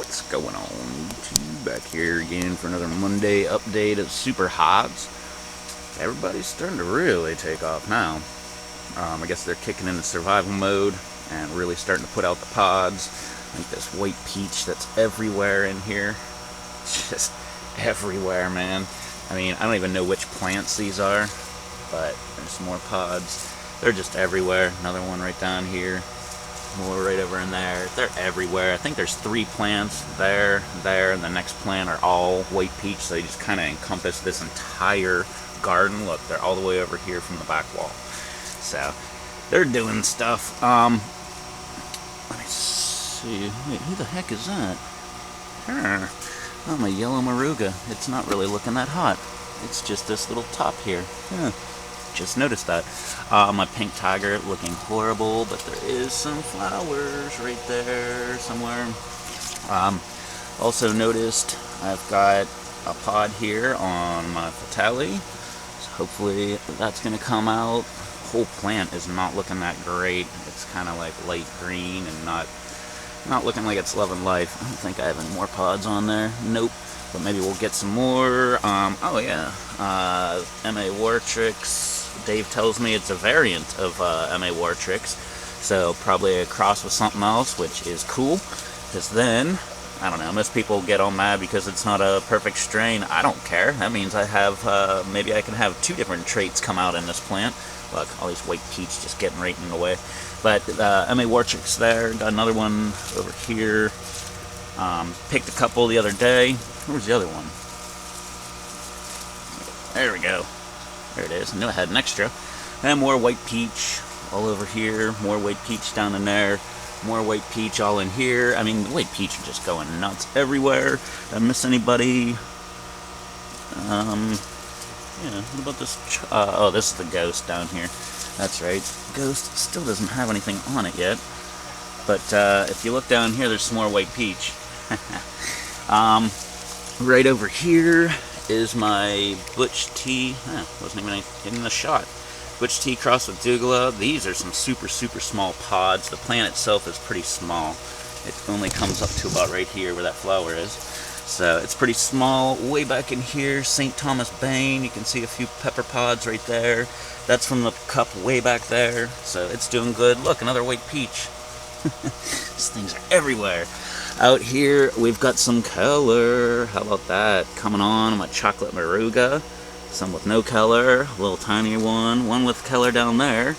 What's going on YouTube? Back here again for another Monday update of Super Hots. Everybody's starting to really take off now. I guess they're kicking into survival mode and really starting to put out the pods. Like this white peach that's everywhere in here. Just everywhere, man. I mean, I don't even know which plants these are, but there's more pods. They're just everywhere. Another one right down here. More right over in there. They're everywhere. I think there's 3 plants there, and the next plant are all white peach, so they just kind of encompass this entire garden. Look, they're all the way over here from the back wall. So, they're doing stuff. Let me see. Wait, who the heck is that? Oh, my yellow Moruga. It's not really looking that hot. It's just this little top here. Just noticed that. My pink tiger looking horrible, but there is some flowers right there somewhere. Also noticed I've got a pod here on my Fatale, so hopefully that's going to come out. The whole plant is not looking that great. It's kind of like light green and not looking like it's loving life. I don't think I have any more pods on there. Nope. But maybe we'll get some more. Oh yeah, M.A. Wartrix. Dave tells me it's a variant of M.A. Wartrix, so probably a cross with something else, which is cool, because then, I don't know, most people get all mad because it's not a perfect strain. I don't care. That means I have, maybe I can have 2 different traits come out in this plant. Look, all these white peach just getting right in the way. But M.A. Wartrix there, got another one over here. Picked a couple the other day. Where's the other one? There we go. There it is. I knew I had an extra. And more white peach all over here. More white peach down in there. More white peach all in here. I mean, the white peach are just going nuts everywhere. Did I miss anybody? Yeah, what about this? Oh, this is the ghost down here. That's right. Ghost still doesn't have anything on it yet. But if you look down here, there's some more white peach. Right over here is my Butch Tea. Wasn't even in the shot. Butch Tea crossed with Dougala. These are some super small pods. The plant itself is pretty small. It only comes up to about right here where that flower is. So it's pretty small. Way back in here, St. Thomas Bane. You can see a few pepper pods right there. That's from the cup way back there. So it's doing good. Look, another white peach. These things are everywhere. Out here, we've got some color. How about that? Coming on my chocolate Moruga. Some with no color. A little tiny one. One with color down there.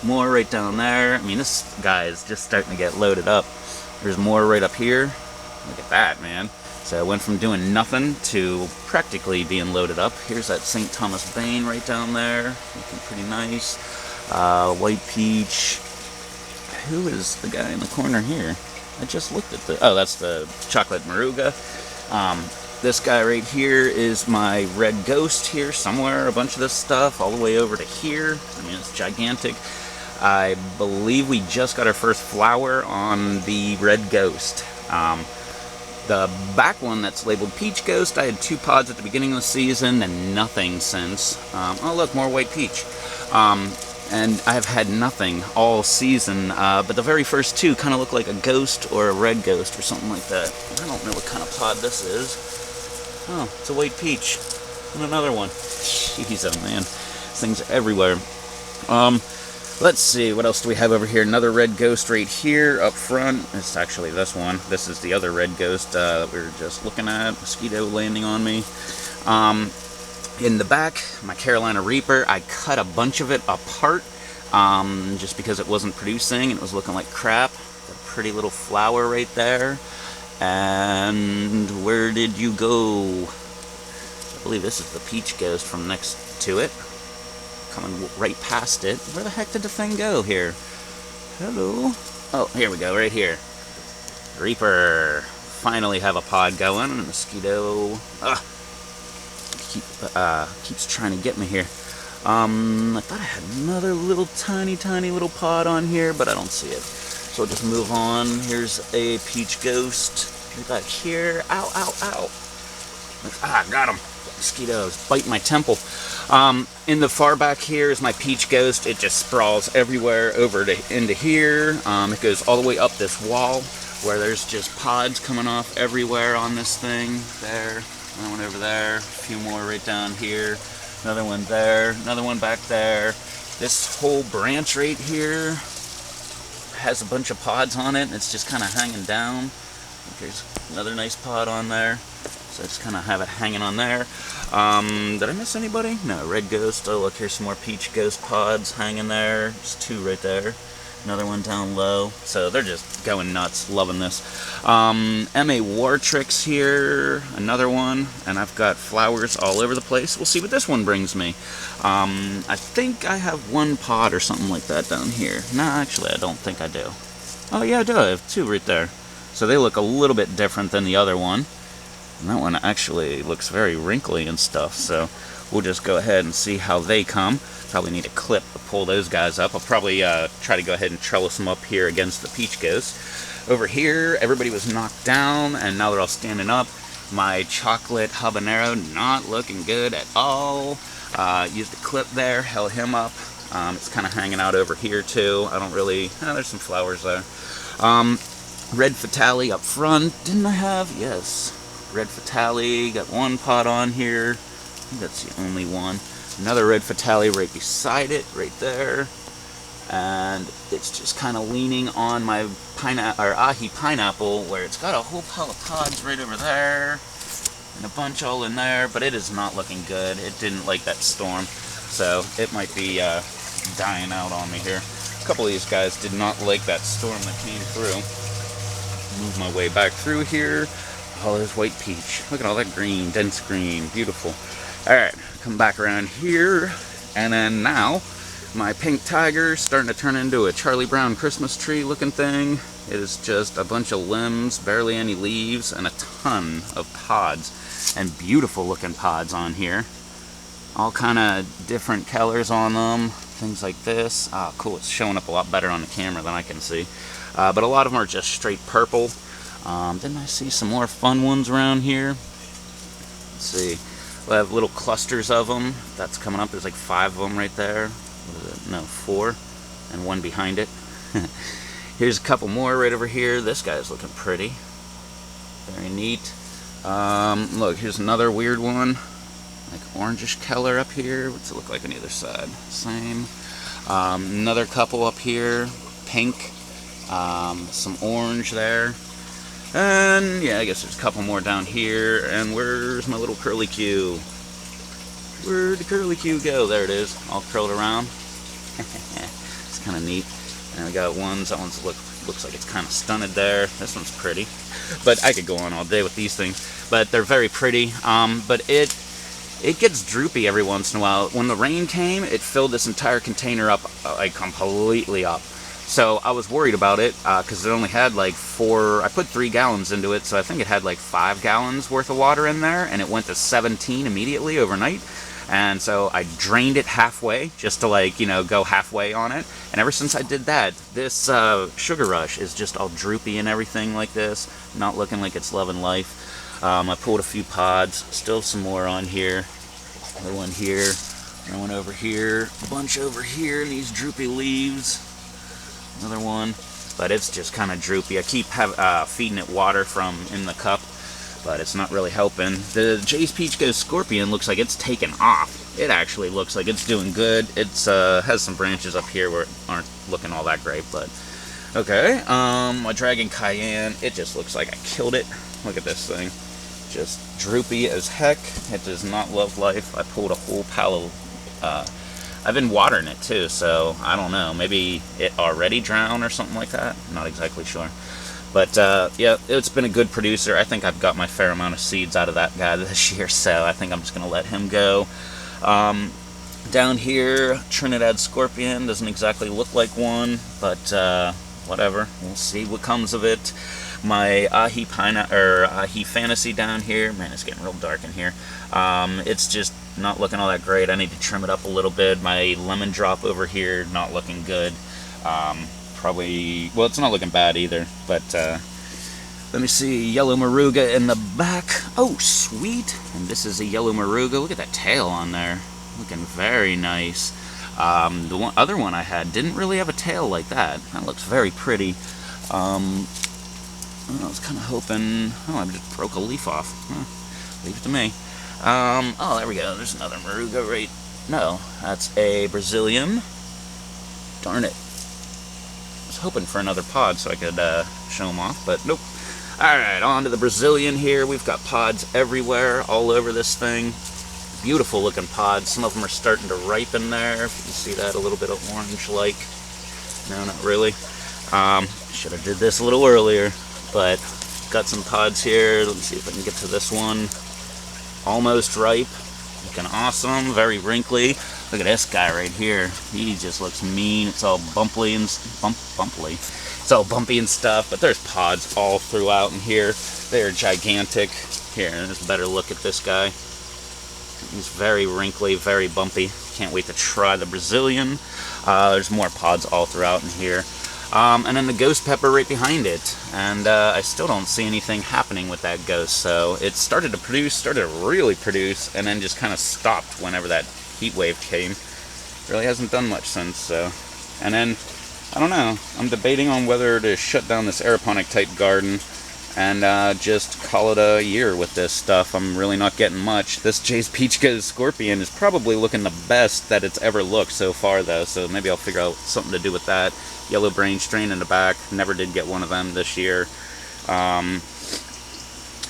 More right down there. I mean, this guy is just starting to get loaded up. There's more right up here. Look at that, man. So I went from doing nothing to practically being loaded up. Here's that St. Thomas Bane right down there. Looking pretty nice. White peach. Who is the guy in the corner here? I just looked at the... Oh, that's the chocolate Moruga. This guy right here is my red ghost here somewhere. A bunch of this stuff all the way over to here. I mean, it's gigantic. I believe we just got our first flower on the red ghost. The back one that's labeled Peach Ghost, I had 2 pods at the beginning of the season and nothing since. Oh, look, more white peach. And I've had nothing all season, but the very first 2 kind of look like a ghost or a red ghost or something like that. I don't know what kind of pod this is. Oh, it's a white peach. And another one. Jeez, oh man. These things are everywhere. Let's see, what else do we have over here? Another red ghost right here up front. It's actually this one. This is the other red ghost that we were just looking at. Mosquito landing on me. In the back, my Carolina Reaper, I cut a bunch of it apart just because it wasn't producing and it was looking like crap. A pretty little flower right there. And where did you go? I believe this is the Peach Ghost from next to it. Coming right past it. Where the heck did the thing go here? Hello? Oh, here we go, right here. Reaper. Finally have a pod going. And a mosquito. Keeps trying to get me here. I thought I had another little tiny little pod on here, but I don't see it. So I'll just move on. Here's a Peach Ghost. Right back here. Ow, ow, ow. Got him. Mosquitoes bite my temple. In the far back here is my Peach Ghost. It just sprawls everywhere over into here. It goes all the way up this wall. where there's just pods coming off everywhere on this thing. There, another one over there, a few more right down here, another one there, another one back there. This whole branch right here has a bunch of pods on it, and it's just kind of hanging down. There's another nice pod on there, so I just kind of have it hanging on there. Did I miss anybody? No, red ghost. Oh, look, here's some more peach ghost pods hanging there. There's two right there. Another one down low. So they're just going nuts, loving this. MA Wartrix here, another one, and I've got flowers all over the place. We'll see what this one brings me. I think I have one pod or something like that down here. No, actually, I don't think I do. Oh yeah, I do. I have two right there. So they look a little bit different than the other one. And that one actually looks very wrinkly and stuff, so we'll just go ahead and see how they come. Probably need a clip to pull those guys up. I'll probably try to go ahead and trellis them up here against the peach ghost. Over here, everybody was knocked down, and now they're all standing up. My chocolate habanero, not looking good at all. Used a clip there, held him up. It's kind of hanging out over here too. I don't really, there's some flowers there. Red Fatale up front, didn't I have? Yes. Red Fatale, got one pot on here. I think that's the only one. Another Red Fatale right beside it, right there. And it's just kind of leaning on my ahi pineapple, where it's got a whole pile of pods right over there. And a bunch all in there, but it is not looking good. It didn't like that storm, so it might be dying out on me here. A couple of these guys did not like that storm that came through. Move my way back through here. Oh, there's white peach. Look at all that green, dense green, beautiful. Alright, come back around here, and then now, my pink tiger starting to turn into a Charlie Brown Christmas tree looking thing. It is just a bunch of limbs, barely any leaves, and a ton of pods, and beautiful looking pods on here. All kind of different colors on them, things like this. Ah, cool, it's showing up a lot better on the camera than I can see. But a lot of them are just straight purple. Didn't I see some more fun ones around here? Let's see. We'll have little clusters of them. That's coming up. There's like 5 of them right there. What is it? No, 4. And one behind it. Here's a couple more right over here. This guy's looking pretty. Very neat. Look, here's another weird one. Like orangish color up here. What's it look like on either side? Same. Another couple up here. Pink. Some orange there. And yeah, I guess there's a couple more down here. And where's my little curlicue? Where'd the curlicue go? There it is, all curled around. It's kind of neat. And we got ones. That one's looks like it's kind of stunted there. This one's pretty. But I could go on all day with these things. But they're very pretty. But it gets droopy every once in a while. When the rain came, it filled this entire container up, like completely up. So I was worried about it because it only had like 4, I put 3 gallons into it, so I think it had like 5 gallons worth of water in there, and it went to 17 immediately overnight. And so I drained it halfway, just to like, you know, go halfway on it. And ever since I did that, this Sugar Rush is just all droopy and everything like this, not looking like it's loving life. I pulled a few pods, still some more on here. Another one here, another one over here, a bunch over here in these droopy leaves. Another one, but it's just kind of droopy. I keep feeding it water from in the cup, but it's not really helping. The Jay's Peach Ghost Scorpion looks like it's taken off. It actually looks like it's doing good. It's has some branches up here where it aren't looking all that great, but okay. My Dragon Cayenne, it just looks like I killed it. Look at this thing, just droopy as heck. It does not love life. I pulled a whole pile of I've been watering it too, so I don't know. Maybe it already drowned or something like that. I'm not exactly sure. But yeah, it's been a good producer. I think I've got my fair amount of seeds out of that guy this year, so I think I'm just going to let him go. Down here, Trinidad Scorpion doesn't exactly look like one, but whatever. We'll see what comes of it. My Ahi Fantasy down here, man, it's getting real dark in here. It's just not looking all that great. I need to trim it up a little bit. My Lemon Drop over here, not looking good. Probably, well, it's not looking bad either, but let me see, Yellow Moruga in the back. Oh, sweet. And this is a Yellow Moruga. Look at that tail on there. Looking very nice. The other one I had didn't really have a tail like that. That looks very pretty. I was kind of hoping... Oh, I just broke a leaf off. Leave it to me. Oh, there we go. There's another Moruga right... No, that's a Brazilian. Darn it. I was hoping for another pod so I could show them off, but nope. Alright, on to the Brazilian here. We've got pods everywhere, all over this thing. Beautiful looking pods. Some of them are starting to ripen there. If you can see that, a little bit of orange-like. No, not really. Should have did this a little earlier, but got some pods here. Let's see if I can get to this one. Almost ripe. Looking awesome. Very wrinkly. Look at this guy right here. He just looks mean. It's all bumpy and It's all bumpy and stuff, but there's pods all throughout in here. They're gigantic. Here, there's a better look at this guy. He's very wrinkly, very bumpy. Can't wait to try the Brazilian. There's more pods all throughout in here. And then the ghost pepper right behind it. And I still don't see anything happening with that ghost. So it started to really produce, and then just kind of stopped whenever that heat wave came. Really hasn't done much since. So, and then, I don't know. I'm debating on whether to shut down this aeroponic type garden and just call it a year with this stuff. I'm really not getting much. This Jay's Peach Goes Scorpion is probably looking the best that it's ever looked so far, though, so maybe I'll figure out something to do with that. Yellow Brain Strain in the back. Never did get one of them this year.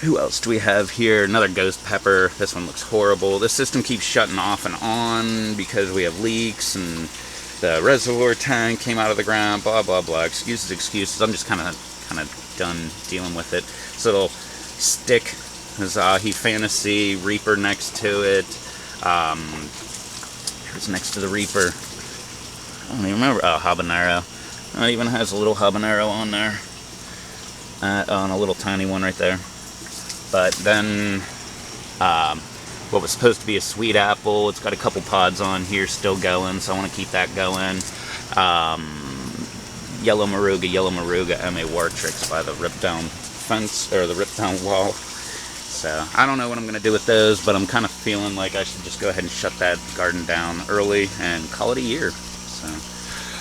Who else do we have here? Another Ghost Pepper. This one looks horrible. This system keeps shutting off and on because we have leaks and the reservoir tank came out of the ground, blah, blah, blah. Excuses. I'm just kind of done dealing with it. This little stick is He Fantasy Reaper next to it. Who's next to the Reaper? I don't even remember. Oh, Habanero. It even has a little habanero on there. On a little tiny one right there. But then, what was supposed to be a sweet apple, it's got a couple pods on here still going, so I want to keep that going. Yellow Moruga, M.A. Wartrix by the ripped down fence, or the ripped down wall. So, I don't know what I'm going to do with those, but I'm kind of feeling like I should just go ahead and shut that garden down early and call it a year. So,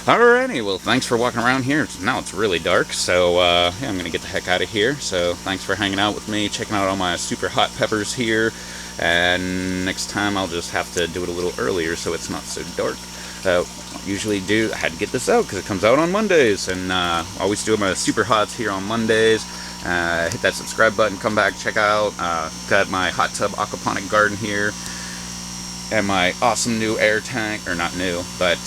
alrighty, well, thanks for walking around here. Now it's really dark, so yeah, I'm going to get the heck out of here. So, thanks for hanging out with me, checking out all my super hot peppers here. And next time I'll just have to do it a little earlier so it's not so dark. Usually I had to get this out because it comes out on Mondays, and always do my super hots here on Mondays. Hit that subscribe button, come back, check out. Got my hot tub aquaponic garden here, and my awesome new air tank, or not new, but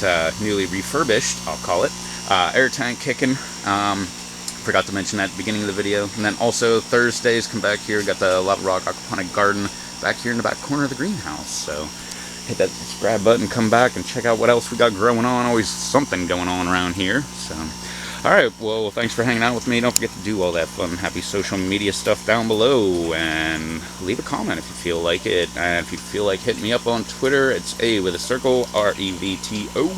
newly refurbished, I'll call it, air tank kicking. Forgot to mention that at the beginning of the video. And then also Thursdays, come back here, got the Lava Rock aquaponic garden back here in the back corner of the greenhouse. So hit that subscribe button, come back and check out what else we got growing on. Always something going on around here. So, alright, well, thanks for hanging out with me. Don't forget to do all that fun, happy social media stuff down below. And leave a comment if you feel like it. And if you feel like hitting me up on Twitter, it's A with a circle, REVTO.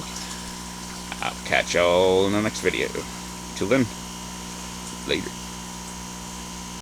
I'll catch y'all in the next video. Till then, later.